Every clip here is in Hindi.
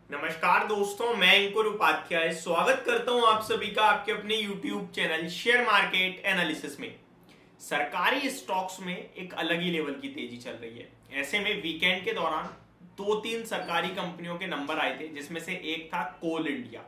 नमस्कार दोस्तों, मैं अंकुर उपाध्याय स्वागत करता हूं आप सभी का आपके अपने YouTube channel share market analysis में। सरकारी स्टॉक्स में एक अलग ही लेवल की तेजी चल रही है। ऐसे में वीकेंड के दौरान दो तीन सरकारी कंपनियों के नंबर आए थे, जिसमें से एक था कोल इंडिया।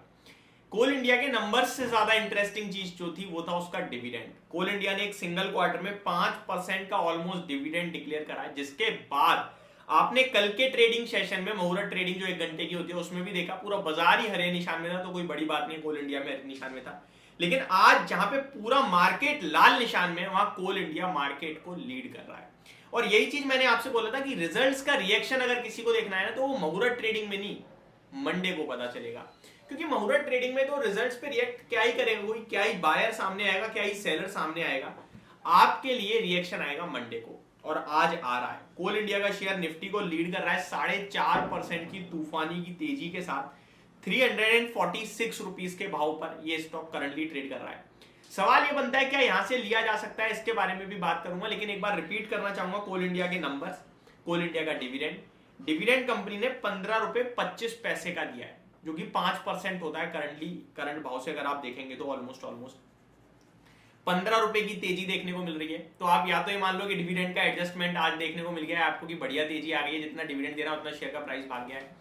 कोल इंडिया के नंबर्स से ज्यादा इंटरेस्टिंग चीज जो थी वो था उसका डिविडेंड। कोल इंडिया ने एक सिंगल क्वार्टर में 5% का ऑलमोस्ट डिविडेंड डिक्लेयर करा है, जिसके बाद आपने कल के ट्रेडिंग सेशन में मुहूर्त ट्रेडिंग जो 1 घंटे की होती है उसमें भी देखा पूरा बाजार ही हरे निशान में था। तो कोई बड़ी बात नहीं, कोल इंडिया में हरे निशान में था। लेकिन आज जहां पे पूरा मार्केट लाल निशान में है, वहां कोल इंडिया मार्केट को लीड कर रहा है। और यही चीज मैंने आपसे बोला था कि रिजल्ट्स का रिएक्शन अगर किसी को देखना है ना, तो वो मुहूर्त ट्रेडिंग में नहीं, मंडे को पता चलेगा। क्योंकि मुहूर्त ट्रेडिंग में तो रिजल्ट्स पे रिएक्ट क्या ही करेगा कोई, क्या ही बायर सामने आएगा, क्या ही सेलर सामने आएगा। आपके लिए रिएक्शन आएगा मंडे को, और आज आ रहा है। कोल इंडिया का शेयर निफ्टी को लीड कर रहा है 4.5% की तूफानी की तेजी के साथ। 346 रुपीज के भाव पर यह स्टॉक करंटली ट्रेड कर रहा है। सवाल यह बनता है क्या यहां से लिया जा सकता है, इसके बारे में भी बात करूंगा। लेकिन एक बार रिपीट करना चाहूंगा कोल इंडिया के नंबर्स। कोल इंडिया का डिविडेंड कंपनी ने 15 रुपए 25 पैसे का दिया है, जो कि 5% होता है करंट भाव से अगर आप देखेंगे तो ऑलमोस्ट 15 रुपए की तेजी देखने को मिल रही है। तो आप या तो ये मान लो कि डिविडेंड का एडजस्टमेंट आज देखने को मिल गया है आपको, कि बढ़िया तेजी आ गई है, जितना डिविडेंड देना उतना शेयर का प्राइस भाग गया है।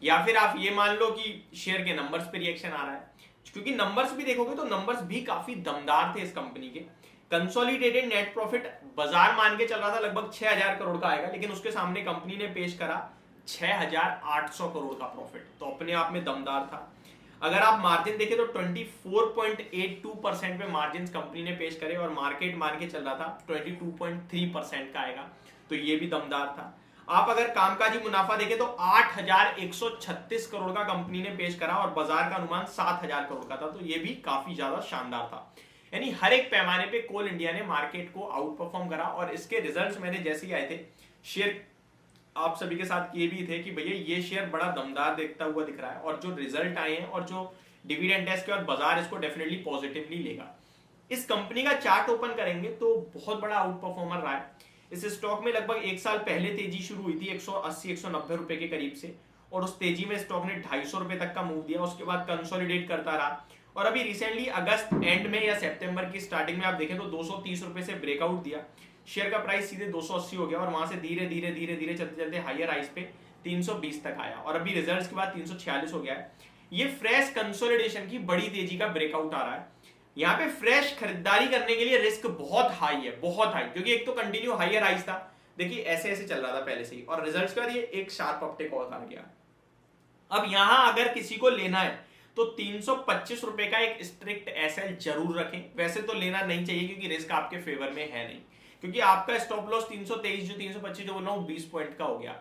या फिर आप ये मान लो कि शेयर के नंबर्स पे रिएक्शन आ रहा है। क्योंकि नंबर्स भी देखोगे तो नंबर्स भी काफी दमदार थे इस कंपनी के। कंसोलिडेटेड नेट प्रॉफिट बाजार मान के चल रहा था लगभग 6000 करोड़ का आएगा, लेकिन उसके सामने कंपनी ने पेश करा 6800 करोड़ का प्रॉफिट। तो अपने आप में दमदार था। अगर आप मार्जिन देखें तो 24.82% पे मार्जिन कंपनी ने पेश करे, और मार्केट मान के चल रहा था 22.3% का आएगा। तो ये भी दमदार था। आप अगर कामकाजी मुनाफा देखें तो 8136 करोड़ का कंपनी ने पेश करा, और बाजार का अनुमान 7000 करोड़ का था। तो ये भी काफी ज्यादा शानदार था। यानी हर एक पैमाने पे कोल इंडिया ने मार्केट को आउट परफॉर्म करा। और इसके रिजल्ट्स मैंने जैसे ही आए थे शेयर आप सभी के साथ ये भी थे कि भैया ये शेयर बड़ा दमदार देखता हुआ दिख रहा है, और जो रिजल्ट आए हैं और जो डिविडेंड है इसके बाद बाजार इसको डेफिनेटली पॉजिटिवली लेगा। इस कंपनी का चार्ट ओपन करेंगे तो बहुत बड़ा आउट परफॉर्मर रहा है। इस स्टॉक में लगभग एक साल पहले तेजी शुरू हुई थी 180-190 रुपए के करीब से, और उस तेजी में स्टॉक ने 250 रुपए तक का मूव दिया। उसके बाद कंसोलिडेट करता रहा, और अभी रिसेंटली अगस्त एंड में या सितंबर की स्टार्टिंग में आप देखें तो 230 रुपए से ब्रेकआउट दिया। शेयर का प्राइस सीधे 280 हो गया, और वहां से धीरे धीरे धीरे धीरे चलते चलते हायर हाइस पे 320 तक आया, और अभी रिजल्ट्स के बाद 346 हो गया है। ये फ्रेश कंसोलिडेशन की बड़ी तेजी का ब्रेकआउट आ रहा है। यहाँ पे फ्रेश खरीदारी करने के लिए रिस्क बहुत हाई है, बहुत हाई। क्योंकि एक तो कंटिन्यू हायर हाइस था, देखिए ऐसे ऐसे चल रहा था पहले से ही, और रिजल्ट्स के बाद ये एक शार्प अपटेक और आ गया। अब यहां अगर किसी को लेना है तो 325 रुपए का एक स्ट्रिक्ट एसएल जरूर रखें। वैसे तो लेना नहीं चाहिए क्योंकि रिस्क आपके फेवर में है नहीं, क्योंकि आपका स्टॉप लॉस 323 जो 325 जो बोल रहा हूं 20 पॉइंट का हो गया।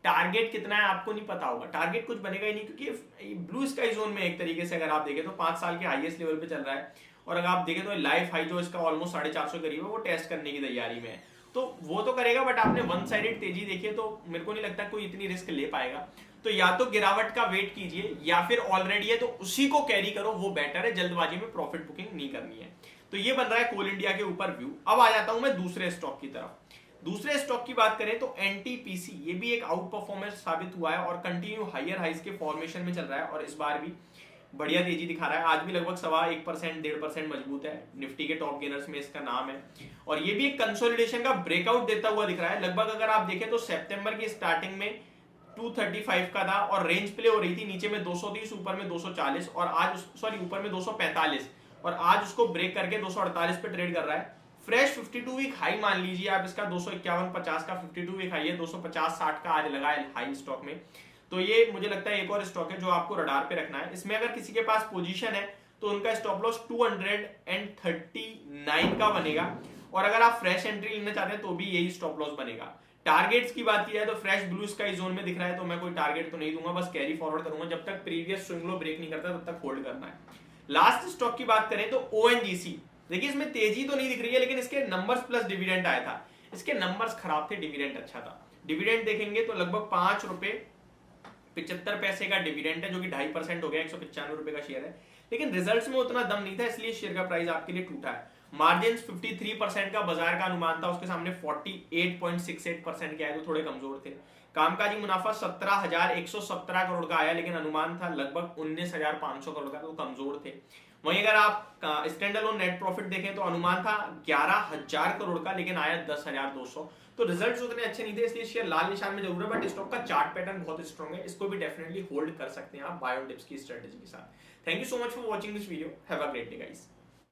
टारगेट कितना है आपको नहीं पता होगा, टारगेट कुछ बनेगा ही नहीं, क्योंकि ब्लू स्काई जोन में एक तरीके से अगर आप देखें तो 5 साल के हाईएस्ट लेवल पे चल रहा है। और अगर आप देखें तो लाइफ हाई जो इसका ऑलमोस्ट 450 करीब है वो टेस्ट करने की तैयारी में है। तो वो तो करेगा, बट आपने वन साइडेड तेजी देखी है, तो मेरे को नहीं लगता कोई इतनी रिस्क ले पाएगा। तो या तो गिरावट का वेट कीजिए, या फिर ऑलरेडी है तो उसी को कैरी करो, वो बेटर है। जल्दबाजी में प्रॉफिट बुकिंग नहीं करनी है। तो ये बन रहा है कोल इंडिया के ऊपर व्यू। अब आ जाता हूं मैं दूसरे स्टॉक की तरफ। दूसरे स्टॉक की बात करें तो एनटीपीसी, ये भी एक आउट परफॉर्मेंस साबित हुआ है, और कंटिन्यू हायर हाइस के फॉर्मेशन में चल रहा है, और इस बार भी बढ़िया तेजी दिखा रहा है। आज भी लगभग 1.25% 1.5% मजबूत है। निफ्टी के टॉप गेनर्स में इसका नाम है, और ये भी एक कंसोलिडेशन का ब्रेकआउट देता हुआ दिख रहा है। लगभग अगर आप देखें तो सितंबर की स्टार्टिंग में 235 का था, और रेंज प्ले हो रही थी नीचे में 230, ऊपर में 240, और आज ऊपर में 245, और आज उसको ब्रेक करके 248 पे ट्रेड कर रहा है। फ्रेश 52 वीक हाई मान लीजिए आप इसका, 251.50 का 52 वीक हाई है, 250-60 का आज लगा है हाई स्टॉक में। तो ये मुझे लगता है एक और स्टॉक है जो आपको रडार पे रखना है। इसमें अगर किसी के पास पोजीशन है तो उनका स्टॉप लॉस 239 का बनेगा, और अगर आप फ्रेश एंट्री लेना चाहते हैं तो भी यही स्टॉप लॉस बनेगा। टारगेट्स की बात की जाए तो फ्रेश ब्लू स्काई जोन में दिख रहा है, तो मैं कोई टारगेट तो नहीं दूंगा, बस कैरी फॉरवर्ड करूंगा। जब तक प्रीवियस स्विंग लो ब्रेक नहीं करता तब तक होल्ड करना है। लास्ट स्टॉक की बात करें तो ओएनजीसी, देखिए इसमें तेजी तो नहीं दिख रही है, लेकिन इसके नंबर्स प्लस डिविडेंड आया था। इसके नंबर्स खराब थे, डिविडेंड अच्छा था। डिविडेंड देखेंगे तो लगभग 5 रुपए 75 पैसे का डिविडेंड है, जो कि 2.5% हो गया, 195 रुपए का शेयर है। लेकिन रिजल्ट्स में उतना दम नहीं था, इसलिए शेयर का प्राइस आपके लिए टूटा है। मार्जिन 53% का बाजार का अनुमान था, उसके सामने 48.68% के आए, तो थोड़े कमजोर थे। कामकाजी मुनाफा 17,117 करोड़ का आया, लेकिन अनुमान था लगभग 19,500 करोड़ का, तो कमजोर थे। वहीं अगर आप स्टैंड अलोन नेट प्रॉफिट देखें तो अनुमान था 11,000 करोड़ का, लेकिन आया 10,200। तो रिजल्ट्स उतने अच्छे नहीं थे, इसलिए शेयर लाल निशान में जरूर है, बट स्टॉक का चार्ट पैटर्न बहुत स्ट्रॉन्ग है, इसको भी डेफिनेटली होल्ड कर सकते हैं आप बायो डिप्स की स्ट्रेटेजी के साथ। Thank you so much for watching this video, have a great day guys.